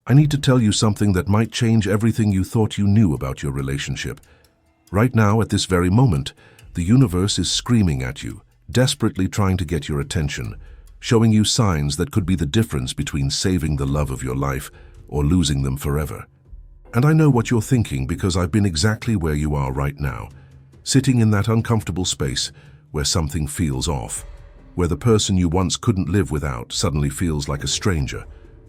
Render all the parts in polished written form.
I need to tell you something that might change everything you thought you knew about your relationship. Right now, at this very moment, the universe is screaming at you, desperately trying to get your attention, showing you signs that could be the difference between saving the love of your life or losing them forever. And I know what you're thinking because I've been exactly where you are right now, sitting in that uncomfortable space where something feels off, where the person you once couldn't live without suddenly feels like a stranger,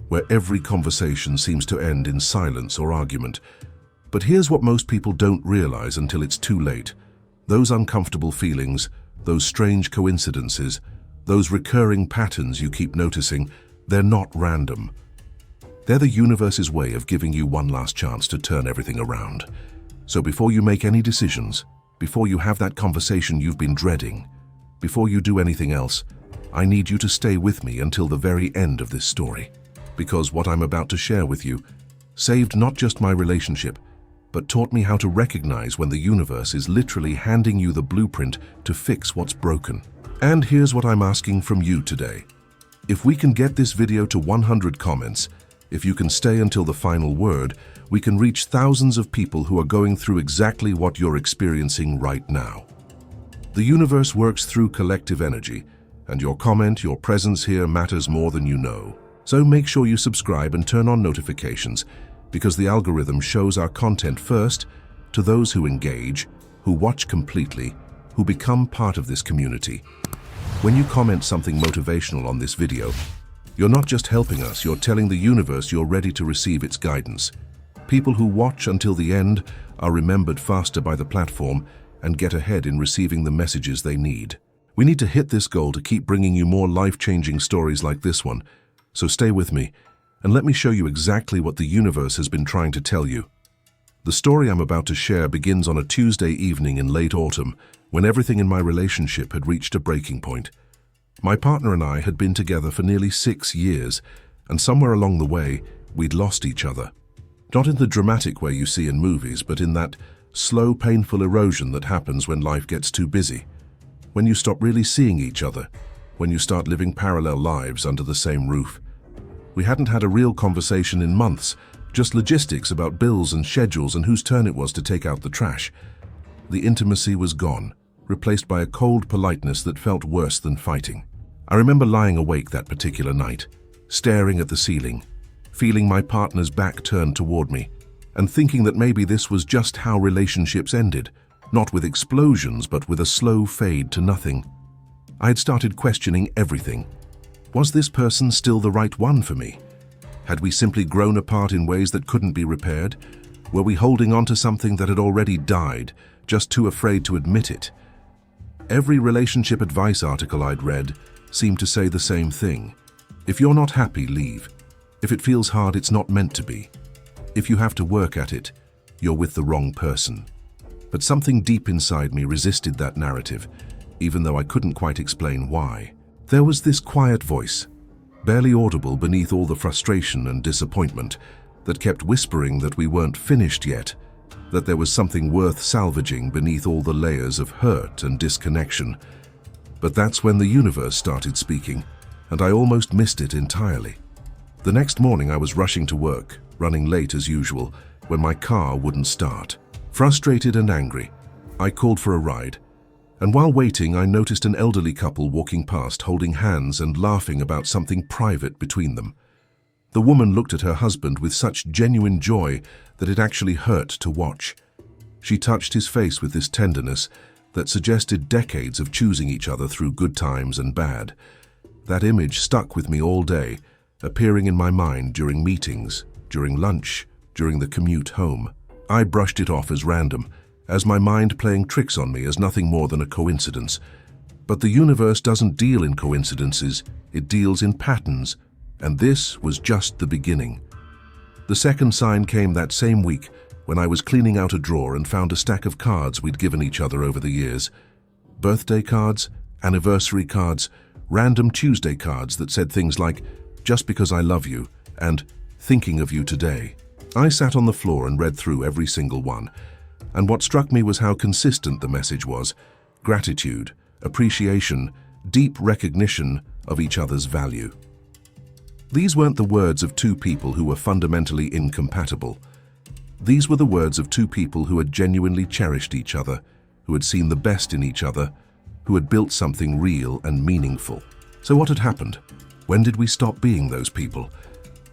where every conversation seems to end in silence or argument. But here's what most people don't realize until it's too late. Those uncomfortable feelings, those strange coincidences, those recurring patterns you keep noticing, they're not random. They're the universe's way of giving you one last chance to turn everything around. So before you make any decisions, before you have that conversation you've been dreading, before you do anything else, I need you to stay with me until the very end of this story. Because what I'm about to share with you saved not just my relationship, but taught me how to recognize when the universe is literally handing you the blueprint to fix what's broken. And here's what I'm asking from you today. If we can get this video to 100 comments, if you can stay until the final word, we can reach thousands of people who are going through exactly what you're experiencing right now. The universe works through collective energy, and your comment, your presence here matters more than you know. So make sure you subscribe and turn on notifications, because the algorithm shows our content first to those who engage, who watch completely, who become part of this community. When you comment something motivational on this video, you're not just helping us, you're telling the universe you're ready to receive its guidance. People who watch until the end are remembered faster by the platform and get ahead in receiving the messages they need. We need to hit this goal to keep bringing you more life-changing stories like this one. So stay with me, and let me show you exactly what the universe has been trying to tell you. The story I'm about to share begins on a Tuesday evening in late autumn, when everything in my relationship had reached a breaking point. My partner and I had been together for nearly 6 years, and somewhere along the way, we'd lost each other. Not in the dramatic way you see in movies, but in that slow, painful erosion that happens when life gets too busy. When you stop really seeing each other, when you start living parallel lives under the same roof. We hadn't had a real conversation in months, just logistics about bills and schedules and whose turn it was to take out the trash. The intimacy was gone, replaced by a cold politeness that felt worse than fighting. I remember lying awake that particular night, staring at the ceiling, feeling my partner's back turned toward me, and thinking that maybe this was just how relationships ended, not with explosions, but with a slow fade to nothing. I had started questioning everything. Was this person still the right one for me? Had we simply grown apart in ways that couldn't be repaired? Were we holding on to something that had already died, just too afraid to admit it? Every relationship advice article I'd read seemed to say the same thing. If you're not happy, leave. If it feels hard, it's not meant to be. If you have to work at it, you're with the wrong person. But something deep inside me resisted that narrative, even though I couldn't quite explain why. There was this quiet voice, barely audible beneath all the frustration and disappointment, that kept whispering that we weren't finished yet, that there was something worth salvaging beneath all the layers of hurt and disconnection. But that's when the universe started speaking, and I almost missed it entirely. The next morning I was rushing to work, running late as usual, when my car wouldn't start. Frustrated and angry, I called for a ride, and while waiting I noticed an elderly couple walking past holding hands and laughing about something private between them. The woman looked at her husband with such genuine joy that it actually hurt to watch. She touched his face with this tenderness that suggested decades of choosing each other through good times and bad. That image stuck with me all day, appearing in my mind during meetings, during lunch, during the commute home. I brushed it off as random, as my mind playing tricks on me as nothing more than a coincidence. But the universe doesn't deal in coincidences, it deals in patterns, and this was just the beginning. The second sign came that same week when I was cleaning out a drawer and found a stack of cards we'd given each other over the years. Birthday cards, anniversary cards, random Tuesday cards that said things like, "Just because I love you," and "Thinking of you today." I sat on the floor and read through every single one, and what struck me was how consistent the message was: gratitude, appreciation, deep recognition of each other's value. These weren't the words of two people who were fundamentally incompatible. These were the words of two people who had genuinely cherished each other, who had seen the best in each other, who had built something real and meaningful. So what had happened? When did we stop being those people?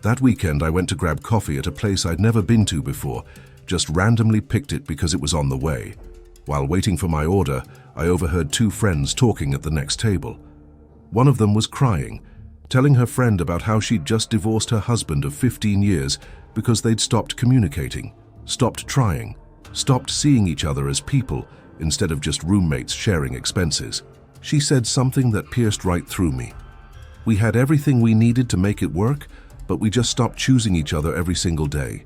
That weekend I went to grab coffee at a place I'd never been to before, just randomly picked it because it was on the way. While waiting for my order, I overheard two friends talking at the next table. One of them was crying, telling her friend about how she'd just divorced her husband of 15 years because they'd stopped communicating, stopped trying, stopped seeing each other as people instead of just roommates sharing expenses. She said something that pierced right through me. We had everything we needed to make it work, but we just stopped choosing each other every single day.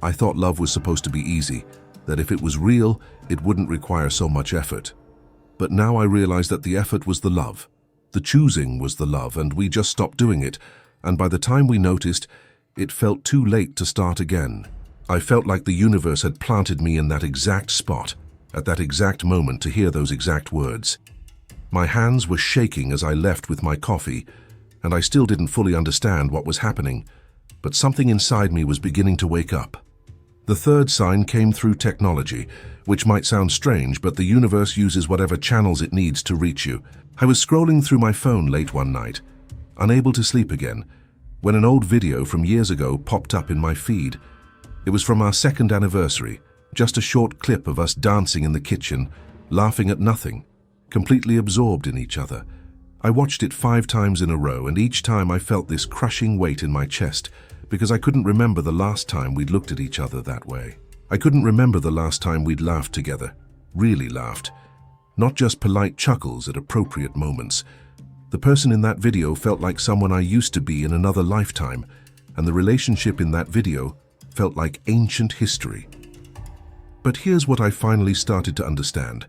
I thought love was supposed to be easy, that if it was real, it wouldn't require so much effort. But now I realize that the effort was the love. The choosing was the love, and we just stopped doing it, and by the time we noticed, it felt too late to start again. I felt like the universe had planted me in that exact spot, at that exact moment to hear those exact words. My hands were shaking as I left with my coffee, and I still didn't fully understand what was happening, but something inside me was beginning to wake up. The third sign came through technology, which might sound strange, but the universe uses whatever channels it needs to reach you. I was scrolling through my phone late one night, unable to sleep again, when an old video from years ago popped up in my feed. It was from our second anniversary, just a short clip of us dancing in the kitchen, laughing at nothing, completely absorbed in each other. I watched it 5 times in a row, and each time I felt this crushing weight in my chest because I couldn't remember the last time we'd looked at each other that way. I couldn't remember the last time we'd laughed together, really laughed, not just polite chuckles at appropriate moments. The person in that video felt like someone I used to be in another lifetime, and the relationship in that video felt like ancient history. But here's what I finally started to understand.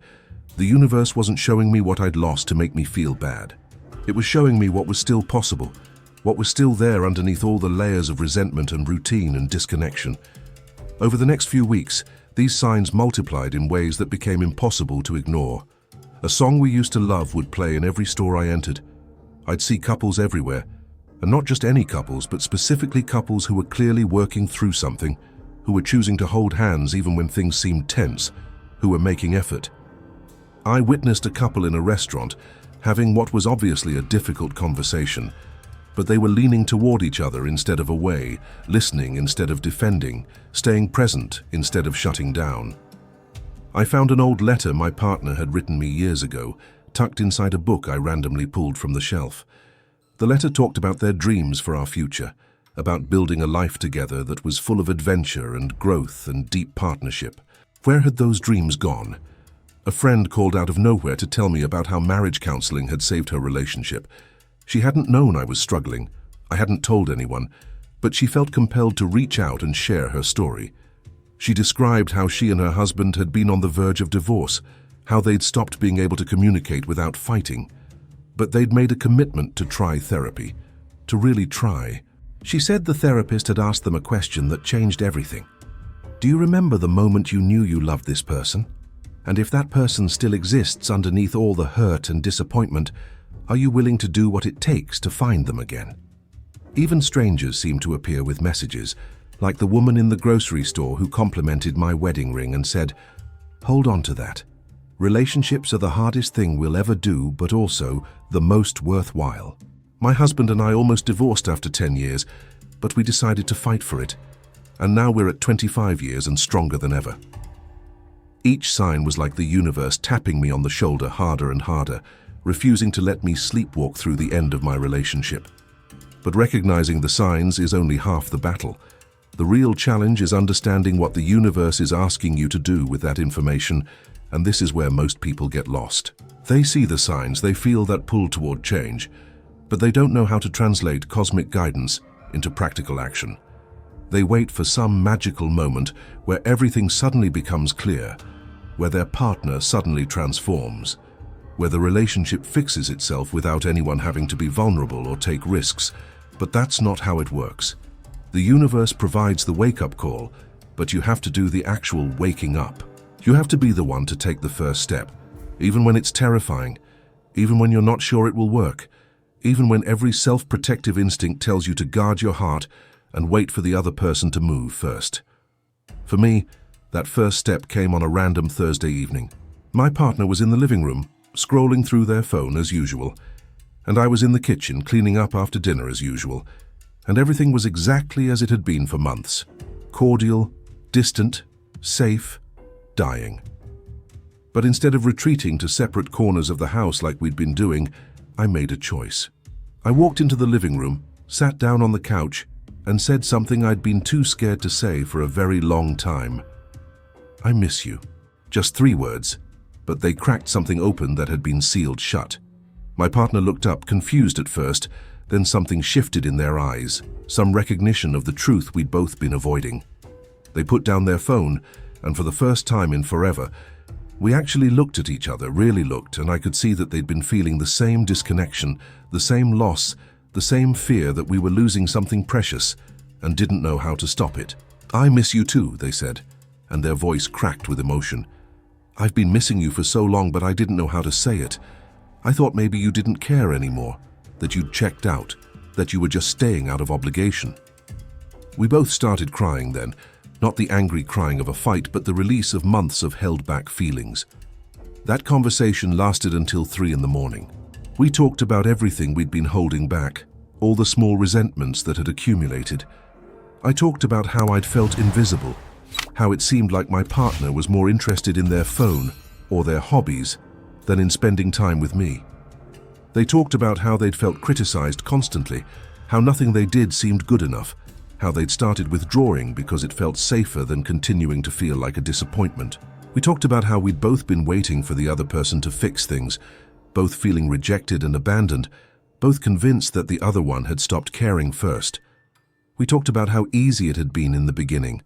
The universe wasn't showing me what I'd lost to make me feel bad. It was showing me what was still possible, what was still there underneath all the layers of resentment and routine and disconnection. Over the next few weeks, these signs multiplied in ways that became impossible to ignore. A song we used to love would play in every store I entered. I'd see couples everywhere, and not just any couples, but specifically couples who were clearly working through something, who were choosing to hold hands even when things seemed tense, who were making effort. I witnessed a couple in a restaurant having what was obviously a difficult conversation, but they were leaning toward each other instead of away, listening instead of defending, staying present instead of shutting down. I found an old letter my partner had written me years ago, tucked inside a book I randomly pulled from the shelf. The letter talked about their dreams for our future, about building a life together that was full of adventure and growth and deep partnership. Where had those dreams gone? A friend called out of nowhere to tell me about how marriage counseling had saved her relationship. She hadn't known I was struggling. I hadn't told anyone, but she felt compelled to reach out and share her story. She described how she and her husband had been on the verge of divorce, how they'd stopped being able to communicate without fighting. But they'd made a commitment to try therapy, to really try. She said the therapist had asked them a question that changed everything. Do you remember the moment you knew you loved this person? And if that person still exists underneath all the hurt and disappointment, are you willing to do what it takes to find them again? Even strangers seemed to appear with messages, like the woman in the grocery store who complimented my wedding ring and said, "Hold on to that. Relationships are the hardest thing we'll ever do, but also the most worthwhile." My husband and I almost divorced after 10 years, but we decided to fight for it. And now we're at 25 years and stronger than ever. Each sign was like the universe tapping me on the shoulder harder and harder, refusing to let me sleepwalk through the end of my relationship. But recognizing the signs is only half the battle. The real challenge is understanding what the universe is asking you to do with that information, and this is where most people get lost. They see the signs, they feel that pull toward change, but they don't know how to translate cosmic guidance into practical action. They wait for some magical moment where everything suddenly becomes clear, where their partner suddenly transforms, where the relationship fixes itself without anyone having to be vulnerable or take risks. But that's not how it works. The universe provides the wake-up call, but you have to do the actual waking up. You have to be the one to take the first step, even when it's terrifying, even when you're not sure it will work. even when every self-protective instinct tells you to guard your heart and wait for the other person to move first. For me, that first step came on a random Thursday evening. My partner was in the living room, scrolling through their phone as usual, and I was in the kitchen cleaning up after dinner as usual, and everything was exactly as it had been for months. Cordial, distant, safe, dying. But instead of retreating to separate corners of the house like we'd been doing, I made a choice. I walked into the living room, sat down on the couch, and said something I'd been too scared to say for a very long time. I miss you. Just 3 words, but they cracked something open that had been sealed shut. My partner looked up, confused at first, then something shifted in their eyes, some recognition of the truth we'd both been avoiding. They put down their phone, and for the first time in forever, we actually looked at each other, really looked, and I could see that they'd been feeling the same disconnection, the same loss, the same fear that we were losing something precious and didn't know how to stop it. I miss you too, they said, and their voice cracked with emotion. I've been missing you for so long, but I didn't know how to say it. I thought maybe you didn't care anymore, that you'd checked out, that you were just staying out of obligation. We both started crying then, not the angry crying of a fight, but the release of months of held-back feelings. That conversation lasted until 3 in the morning. We talked about everything we'd been holding back, all the small resentments that had accumulated. I talked about how I'd felt invisible, how it seemed like my partner was more interested in their phone or their hobbies than in spending time with me. They talked about how they'd felt criticized constantly, how nothing they did seemed good enough, how they'd started withdrawing because it felt safer than continuing to feel like a disappointment. We talked about how we'd both been waiting for the other person to fix things, both feeling rejected and abandoned, both convinced that the other one had stopped caring first. We talked about how easy it had been in the beginning,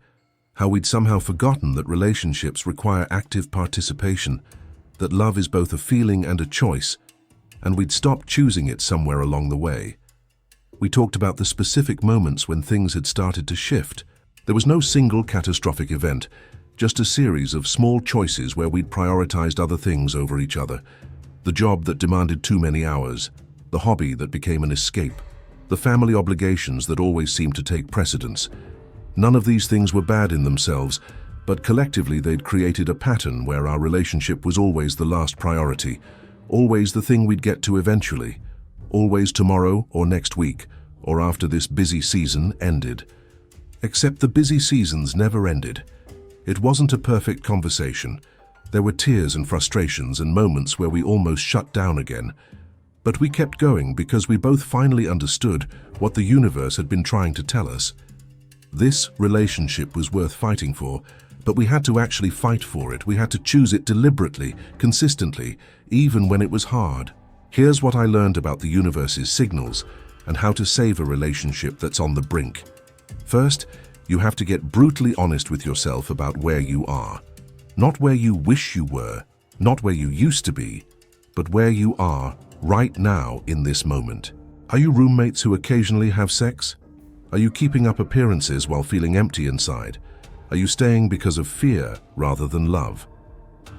how we'd somehow forgotten that relationships require active participation, that love is both a feeling and a choice, and we'd stopped choosing it somewhere along the way. We talked about the specific moments when things had started to shift. There was no single catastrophic event, just a series of small choices where we'd prioritized other things over each other. The job that demanded too many hours, the hobby that became an escape, the family obligations that always seemed to take precedence. None of these things were bad in themselves, but collectively they'd created a pattern where our relationship was always the last priority, always the thing we'd get to eventually, always tomorrow or next week, or after this busy season ended. Except the busy seasons never ended. It wasn't a perfect conversation. There were tears and frustrations and moments where we almost shut down again. But we kept going because we both finally understood what the universe had been trying to tell us. This relationship was worth fighting for, but we had to actually fight for it. We had to choose it deliberately, consistently, even when it was hard. Here's what I learned about the universe's signals and how to save a relationship that's on the brink. First, you have to get brutally honest with yourself about where you are. Not where you wish you were, not where you used to be, but where you are right now in this moment. Are you roommates who occasionally have sex? Are you keeping up appearances while feeling empty inside? Are you staying because of fear rather than love?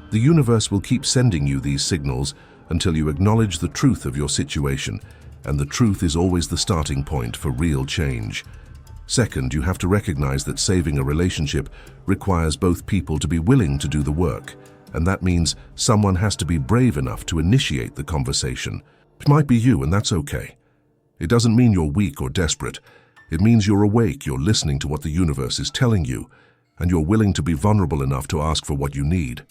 The universe will keep sending you these signals until you acknowledge the truth of your situation, and the truth is always the starting point for real change. Second, you have to recognize that saving a relationship requires both people to be willing to do the work, and that means someone has to be brave enough to initiate the conversation. It might be you, and that's okay. It doesn't mean you're weak or desperate. It means you're awake, you're listening to what the universe is telling you, and you're willing to be vulnerable enough to ask for what you need.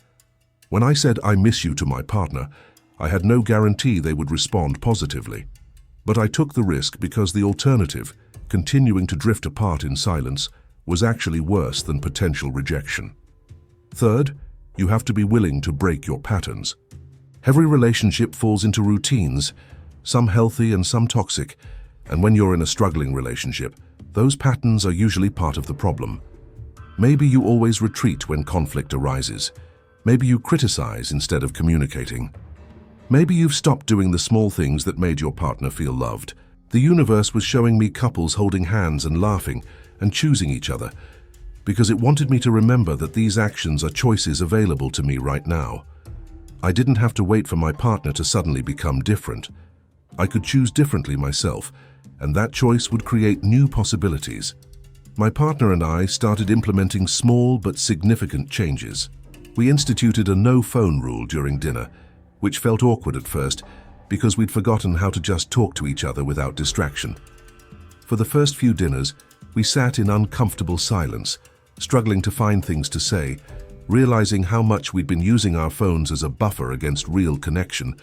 When I said I miss you to my partner, I had no guarantee they would respond positively. But I took the risk because the alternative, continuing to drift apart in silence, was actually worse than potential rejection. Third, you have to be willing to break your patterns. Every relationship falls into routines, some healthy and some toxic, and when you're in a struggling relationship, those patterns are usually part of the problem. Maybe you always retreat when conflict arises. Maybe you criticize instead of communicating. Maybe you've stopped doing the small things that made your partner feel loved. The universe was showing me couples holding hands and laughing and choosing each other because it wanted me to remember that these actions are choices available to me right now. I didn't have to wait for my partner to suddenly become different. I could choose differently myself, and that choice would create new possibilities. My partner and I started implementing small but significant changes. We instituted a no-phone rule during dinner, which felt awkward at first because we'd forgotten how to just talk to each other without distraction. For the first few dinners, we sat in uncomfortable silence, struggling to find things to say, realizing how much we'd been using our phones as a buffer against real connection.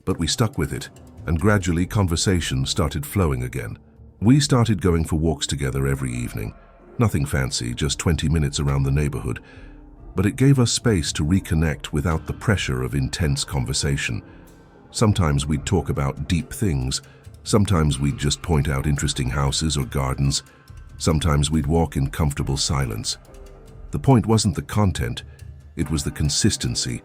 But we stuck with it, and gradually conversation started flowing again. We started going for walks together every evening. Nothing fancy, just 20 minutes around the neighborhood. But it gave us space to reconnect without the pressure of intense conversation. Sometimes we'd talk about deep things. Sometimes we'd just point out interesting houses or gardens. Sometimes we'd walk in comfortable silence. The point wasn't the content, it was the consistency,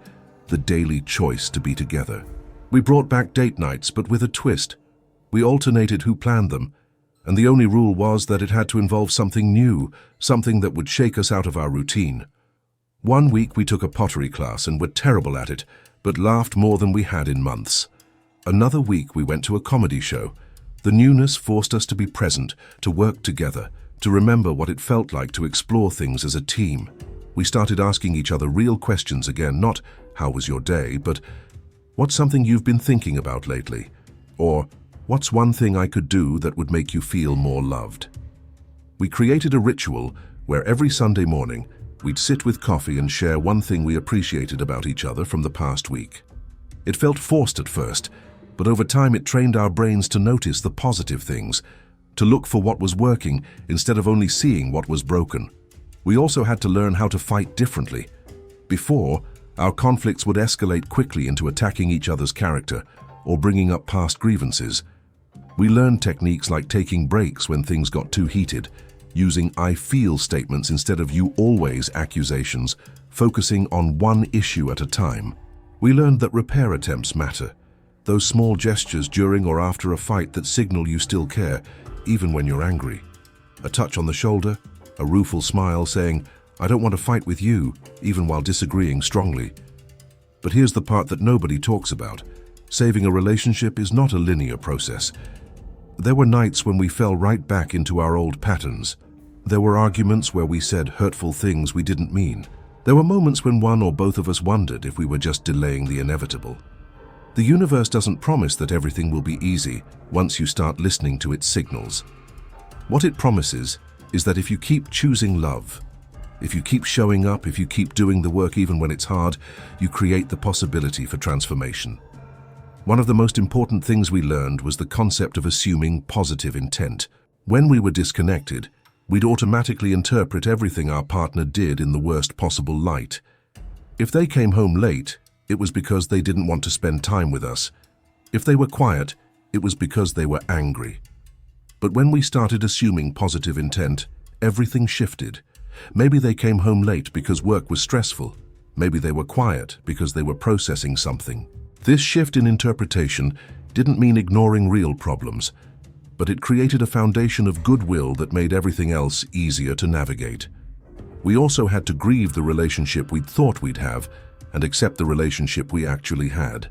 the daily choice to be together. We brought back date nights, but with a twist. We alternated who planned them, and the only rule was that it had to involve something new, something that would shake us out of our routine. One week we took a pottery class and were terrible at it, but laughed more than we had in months. Another week we went to a comedy show. The newness forced us to be present, to work together, to remember what it felt like to explore things as a team. We started asking each other real questions again, not "How was your day?" but "What's something you've been thinking about lately?" Or "What's one thing I could do that would make you feel more loved?" We created a ritual where every Sunday morning we'd sit with coffee and share one thing we appreciated about each other from the past week. It felt forced at first, but over time it trained our brains to notice the positive things, to look for what was working instead of only seeing what was broken. We also had to learn how to fight differently. Before, our conflicts would escalate quickly into attacking each other's character or bringing up past grievances. We learned techniques like taking breaks when things got too heated, using "I feel" statements instead of "you always" accusations, focusing on one issue at a time. We learned that repair attempts matter, those small gestures during or after a fight that signal you still care, even when you're angry. A touch on the shoulder, a rueful smile saying, "I don't want to fight with you," even while disagreeing strongly. But here's the part that nobody talks about. Saving a relationship is not a linear process. There were nights when we fell right back into our old patterns. There were arguments where we said hurtful things we didn't mean. There were moments when one or both of us wondered if we were just delaying the inevitable. The universe doesn't promise that everything will be easy once you start listening to its signals. What it promises is that if you keep choosing love, if you keep showing up, if you keep doing the work even when it's hard, you create the possibility for transformation. One of the most important things we learned was the concept of assuming positive intent. When we were disconnected, we'd automatically interpret everything our partner did in the worst possible light. If they came home late, it was because they didn't want to spend time with us. If they were quiet, it was because they were angry. But when we started assuming positive intent, everything shifted. Maybe they came home late because work was stressful. Maybe they were quiet because they were processing something. This shift in interpretation didn't mean ignoring real problems, but it created a foundation of goodwill that made everything else easier to navigate. We also had to grieve the relationship we'd thought we'd have and accept the relationship we actually had.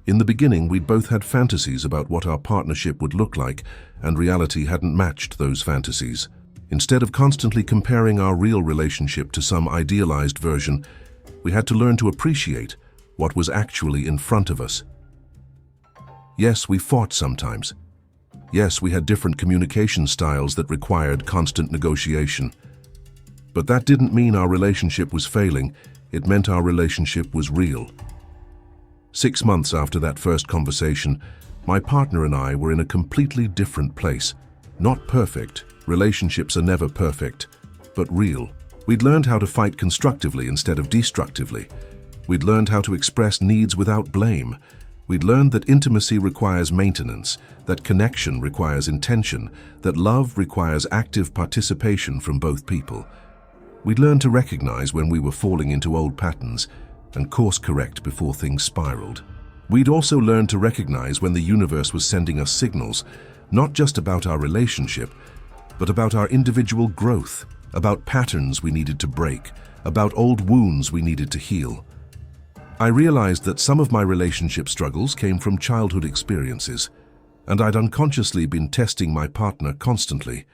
In the beginning, we'd both had fantasies about what our partnership would look like, and reality hadn't matched those fantasies. Instead of constantly comparing our real relationship to some idealized version, we had to learn to appreciate what was actually in front of us. Yes, we fought sometimes. Yes, we had different communication styles that required constant negotiation. But that didn't mean our relationship was failing. It meant our relationship was real. 6 months after that first conversation, my partner and I were in a completely different place. Not perfect. Relationships are never perfect, but real. We'd learned how to fight constructively instead of destructively. We'd learned how to express needs without blame. We'd learned that intimacy requires maintenance, that connection requires intention, that love requires active participation from both people. We'd learned to recognize when we were falling into old patterns and course correct before things spiraled. We'd also learned to recognize when the universe was sending us signals, not just about our relationship, but about our individual growth, about patterns we needed to break, about old wounds we needed to heal. I realized that some of my relationship struggles came from childhood experiences. and I'd unconsciously been testing my partner constantly.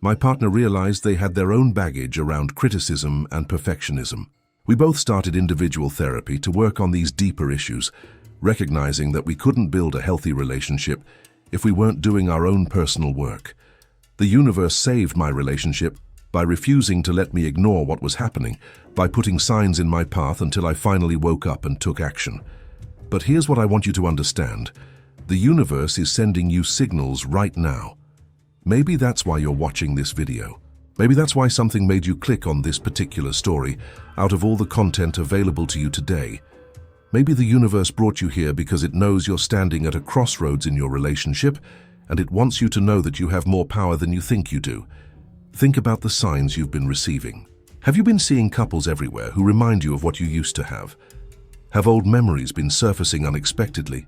My partner realized they had their own baggage around criticism and perfectionism. We both started individual therapy to work on these deeper issues, recognizing that we couldn't build a healthy relationship if we weren't doing our own personal work. The universe saved my relationship by refusing to let me ignore what was happening, by putting signs in my path until I finally woke up and took action. But here's what I want you to understand. The universe is sending you signals right now. Maybe that's why you're watching this video. Maybe that's why something made you click on this particular story out of all the content available to you today. Maybe the universe brought you here because it knows you're standing at a crossroads in your relationship, and it wants you to know that you have more power than you think you do. Think about the signs you've been receiving. Have you been seeing couples everywhere who remind you of what you used to have? Have old memories been surfacing unexpectedly?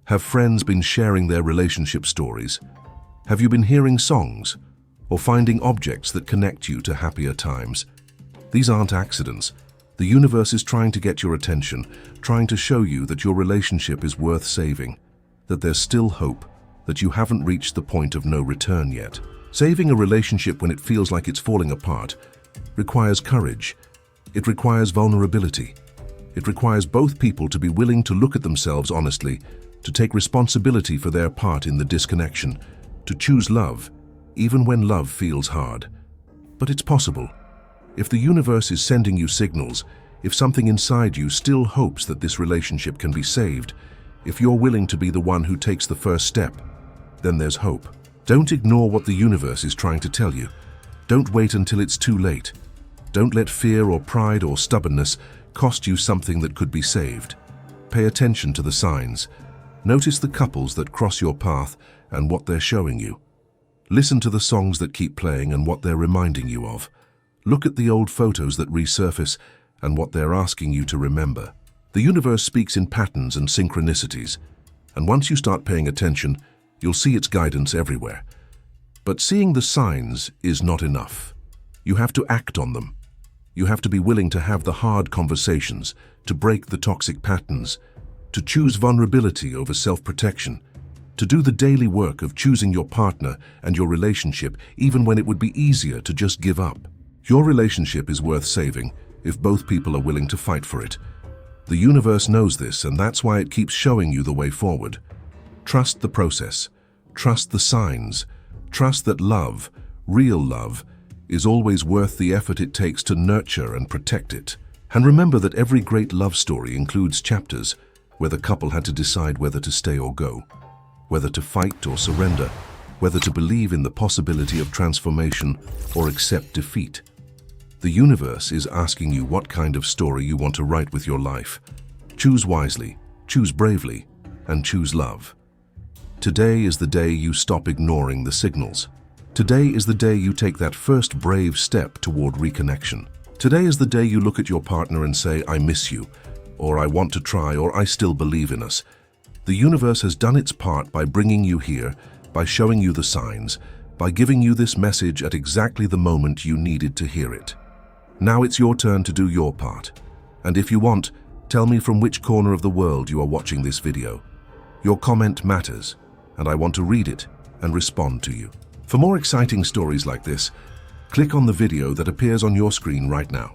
Have friends been sharing their relationship stories? Have you been hearing songs or finding objects that connect you to happier times? These aren't accidents. The universe is trying to get your attention, trying to show you that your relationship is worth saving, that there's still hope, that you haven't reached the point of no return yet. Saving a relationship when it feels like it's falling apart requires courage. It requires vulnerability. It requires both people to be willing to look at themselves honestly, to take responsibility for their part in the disconnection, to choose love, even when love feels hard. But it's possible. If the universe is sending you signals, if something inside you still hopes that this relationship can be saved, if you're willing to be the one who takes the first step, then there's hope. Don't ignore what the universe is trying to tell you. Don't wait until it's too late. Don't let fear or pride or stubbornness cost you something that could be saved. Pay attention to the signs. Notice the couples that cross your path and what they're showing you. Listen to the songs that keep playing and what they're reminding you of. Look at the old photos that resurface and what they're asking you to remember. The universe speaks in patterns and synchronicities, and once you start paying attention, you'll see its guidance everywhere. But seeing the signs is not enough. You have to act on them. You have to be willing to have the hard conversations, to break the toxic patterns, to choose vulnerability over self-protection, to do the daily work of choosing your partner and your relationship even when it would be easier to just give up. Your relationship is worth saving if both people are willing to fight for it. The universe knows this, and that's why it keeps showing you the way forward. Trust the process. Trust the signs. Trust that love, real love, is always worth the effort it takes to nurture and protect it. And remember that every great love story includes chapters where the couple had to decide whether to stay or go, whether to fight or surrender, whether to believe in the possibility of transformation or accept defeat. The universe is asking you what kind of story you want to write with your life. Choose wisely, choose bravely, and choose love. Today is the day you stop ignoring the signals. Today is the day you take that first brave step toward reconnection. Today is the day you look at your partner and say, "I miss you," or "I want to try," or "I still believe in us." The universe has done its part by bringing you here, by showing you the signs, by giving you this message at exactly the moment you needed to hear it. Now it's your turn to do your part. And if you want, tell me from which corner of the world you are watching this video. Your comment matters, and I want to read it and respond to you. For more exciting stories like this, click on the video that appears on your screen right now.